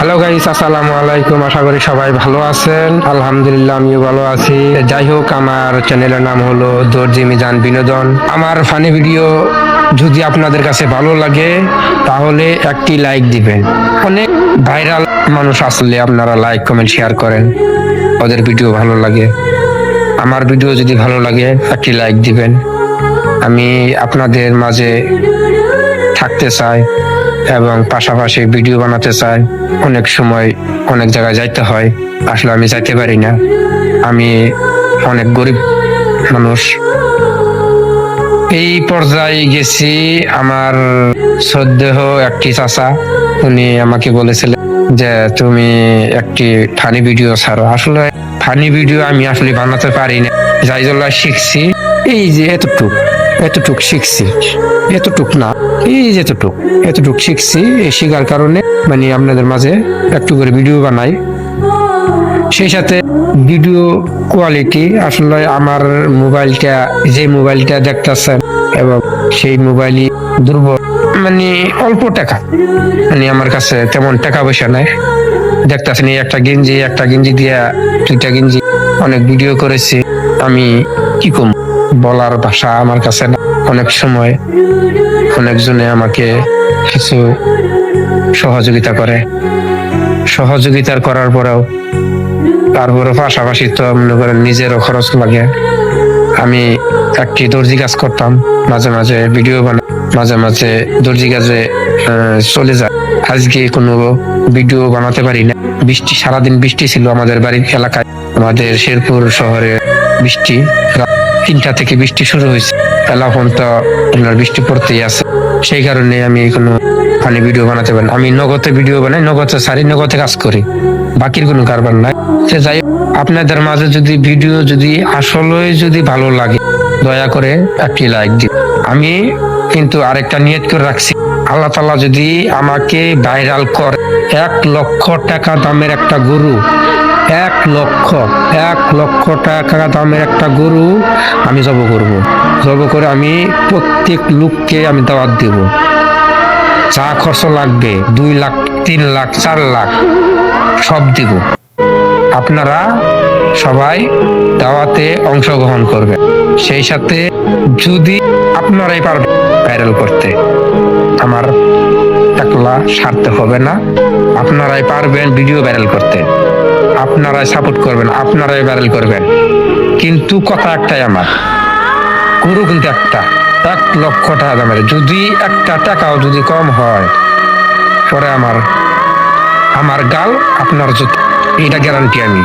Hello guys, আসসালামু আলাইকুম। আশা করি সবাই ভালো আছেন। আলহামদুলিল্লাহ আমিও ভালো আছি। যাই হোক, আমার চ্যানেলের নাম হলো দর্জি মিজান বিনোদন। আমার ফানি ভিডিও যদি আপনাদের কাছে ভালো লাগে তাহলে একটি লাইক দিবেন। অনেক ভাইরাল মানুষ আসলে আপনারা লাইক কমেন্ট শেয়ার করেন, ওদের ভিডিও ভালো লাগে। আমার ভিডিও যদি ভালো লাগে একটি লাইক দিবেন। আমি আপনাদের মাঝে থাকতে চাই এবং পাশাপাশি ভিডিও বানাতে চাই। অনেক সময় অনেক জায়গায় যাইতে হয়, আসলে আমি যাইতে পারি না। আমি অনেক গরিব মানুষ। এই পর্যায়ে গেছি। আমার শ্রদ্ধেয় একটি চাচা, উনি আমাকে বলেছিলেন যে তুমি একটি ফানি ভিডিও ছাড়ো। আসলে ফানি ভিডিও আমি আসলে বানাতে পারি না, যাই জন্য শিখছি। এই যে এতটুক শিখছি, এতটুক না, এই যে এতটুক শিখছি। এই শিখার কারণে মানে আপনাদের মাঝে একটু করে ভিডিও বানাই। সেই সাথে ভিডিও কোয়ালিটি আসলে আমার মোবাইলটা, যে মোবাইলটা দেখতেছেন, এবং সেই মোবাইলই দুর্বল, মানে অল্প টাকা, মানে আমার কাছে তেমন টাকা পয়সা নাই। দেখতেছেন এই একটা গেঞ্জি দিয়া দুইটা গেঞ্জি অনেক ভিডিও করেছি। আমি কি কম, বলার ভাষা আমার কাছে না। অনেক সময় অনেকজনে আমাকে কিছু সহযোগিতা করে, সহযোগিতা করার পরেও তারপরে পাশাপাশি তো মনে করেন নিজেরও খরচ লাগে। আমি একটি দর্জি কাজ করতাম, মাঝে মাঝে ভিডিও বানাই, মাঝে মাঝে দর্জি কাজে চলে যায়। আজকে কোনো ভিডিও বানাতে পারি না। বৃষ্টি, সারাদিন বৃষ্টি ছিল আমাদের বাড়ির এলাকায়। আমাদের শেরপুর শহরে বৃষ্টি, রাত 3টা থেকে বৃষ্টি শুরু হয়েছে। এখন তো বৃষ্টি পড়তেই আছে। সেই কারণে আমি কোনো ফানি ভিডিও বানাতে পারি না। আমি নগদে ভিডিও বানাই, নগদে ছাড়ি, নগদে কাজ করি, বাকির কোনো কারবার নাই। যাই হোক, আপনাদের মাঝে যদি ভিডিও যদি আসলে যদি ভালো লাগে দয়া করে একটি লাইক দিন। আমি কিন্তু আরেকটা নিয়ত করে রাখছি, আল্লাহ তাআলা যদি আমাকে ভাইরাল করে 1 লক্ষ টাকা দামের একটা গরু, 1 লক্ষ টাকা দামের একটা গরু আমি জব করব। জব করে আমি প্রত্যেক লোককে আমি দাওয়াত দেব। যা খরচ লাগবে 2 লাখ, 3 লাখ, 4 লাখ সব দিব। আপনারা সবাই দাওয়াতে অংশগ্রহণ করবেন। সেই সাথে যদি আপনারাই পারবেন ভাইরাল করতে, আমার একলা সারতে হবে না। আপনারাই পারবেন ভিডিও ভাইরাল করতে, আপনারাই সাপোর্ট করবেন, আপনারাই ভাইরাল করবেন। কিন্তু কথা একটাই, আমার গরু কিন্তু একটা 1 লক্ষ টাকা দামের। যদি একটা টাকাও যদি কম হয় পরে আমার গাল আপনার জুতো, এটা গ্যারান্টি। আমি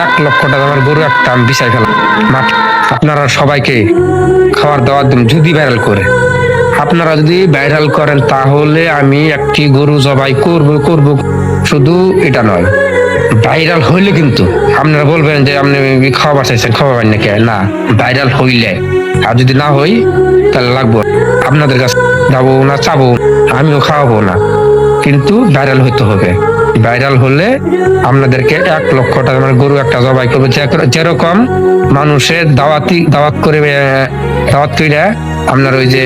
1 লক্ষ টাকা দামের গরু একটা আমি বিছাই ফেলাম মাঠ। আপনারা সবাইকে খাওয়ার দাওয়াত দিন যদি ভাইরাল করে। আপনারা যদি ভাইরাল করেন তাহলে আমি একটি গরু জবাই করব। শুধু এটা নয়, ভাইরাল হইলে কিন্তু আপনারা বলবেন যে আপনি খাওয়াবার চাইছেন, খাওয়াবেন নাকি? না, ভাইরাল হইলে। আর যদি না হই তাহলে লাগবো আপনাদের কাছে যাবো না, চাবো, আমিও খাওয়াবো না, কিন্তু ভাইরাল হইতে হবে। ভাইরাল হলে আপনাদেরকে 1 লক্ষ টাকা মানে গরু একটা জবাই করবে। যেরকম মানুষের দাওয়াত করে আপনার ওই যে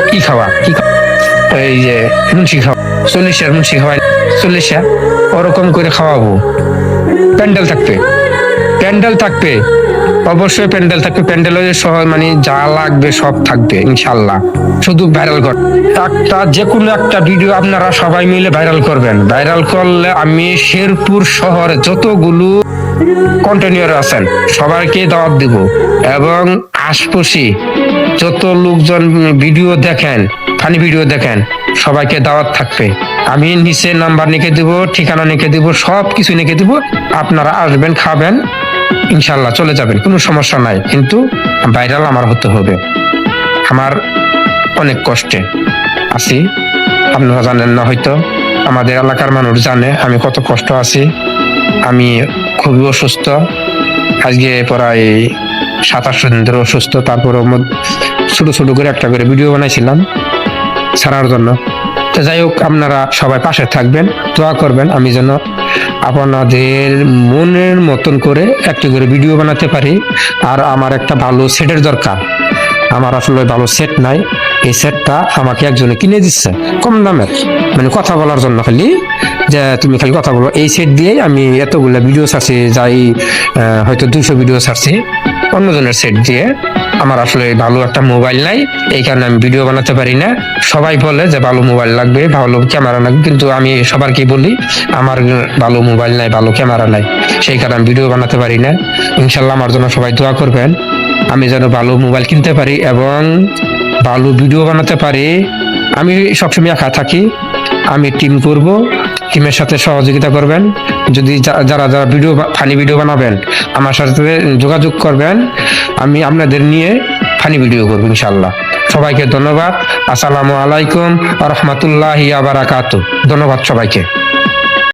কি খাওয়া, এই যে মুন্সি খাওয়া, 40 মুন্সি খাওয়াই, 40 ওরকম করে খাওয়াবো। প্যান্ডেল থাকবে, অবশ্যই প্যান্ডেল থাকবে। প্যান্ডেলের মানে যা লাগবে সব থাকবে ইনশাল্লাহ। শুধু ভাইরাল কর একটা, যে কোনো একটা ভিডিও আপনারা সবাই মিলে ভাইরাল করবেন। ভাইরাল করলে আমি শেরপুর শহরে যতগুলো কন্টেনিয়র আছেন সবাইকে দাওয়াত দিব, এবং আশপাশি যত লোকজন ভিডিও দেখেন, ফানি ভিডিও দেখেন, সবাইকে দাওয়াত থাকবে। আমি নিচে নাম্বার লিখে দিব, ঠিকানা লিখে দিব, সব কিছু লিখে দিব। আপনারা আসবেন, খাবেন, ইনশাল্লাহ চলে যাবেন, কোনো সমস্যা নাই। কিন্তু ভাইরাল আমার হতে হবে। আমার অনেক কষ্টে আছি, আপনারা জানেন না হয়তো, আমাদের এলাকার মানুষ জানে আমি কত কষ্ট আছি। আমি খুবই অসুস্থ, আজকে প্রায় 27 দিন ধরে অসুস্থ। তারপরে ছোট করে একটা করে ভিডিও বানাইছিলাম ছাড়ার জন্য। তো যাই হোক, আপনারা সবাই পাশে থাকবেন, দোয়া করবেন আমি যেন আপনাদের মনের মতন করে একটি করে ভিডিও বানাতে পারি। আর আমার একটা ভালো সেটের দরকার, আমার আসলে ভালো সেট নাই, এই সেটটা আমাকে একজনে কিনে দিচ্ছে কম দামের, মানে কথা বলার জন্য খালি, যে তুমি খালি কথা বলো। এই সেট দিয়েই আমি এতগুলো ভিডিও ছাড়ছি, যাই হয়তো 200 ভিডিও ছাড়ছি অন্যজনের সেট দিয়ে। আমার আসলে ভালো একটা মোবাইল নাই, এই কারণে আমি ভিডিও বানাতে পারি না। সবাই বলে যে ভালো মোবাইল লাগবে, ভালো ক্যামেরা লাগবে, কিন্তু আমি সবারকে বলি আমার ভালো মোবাইল নাই, ভালো ক্যামেরা নাই, সেই কারণে আমি ভিডিও বানাতে পারি না। ইনশাল্লাহ আমার জন্য সবাই দোয়া করবেন, আমি যেন ভালো মোবাইল কিনতে পারি এবং ভালো ভিডিও বানাতে পারি। আমি সবসময় একা থাকি, আমি টিম করব, টিমের সাথে সহযোগিতা করবেন। যদি যারা যারা ফানি ভিডিও বানাবেন আমার সাথে যোগাযোগ করবেন, আমি আপনাদের নিয়ে ফানি ভিডিও করবো ইনশাল্লাহ। সবাইকে ধন্যবাদ। আসসালামু আলাইকুম ওয়া রাহমাতুল্লাহি ওয়া বারাকাতুহু। ধন্যবাদ সবাইকে।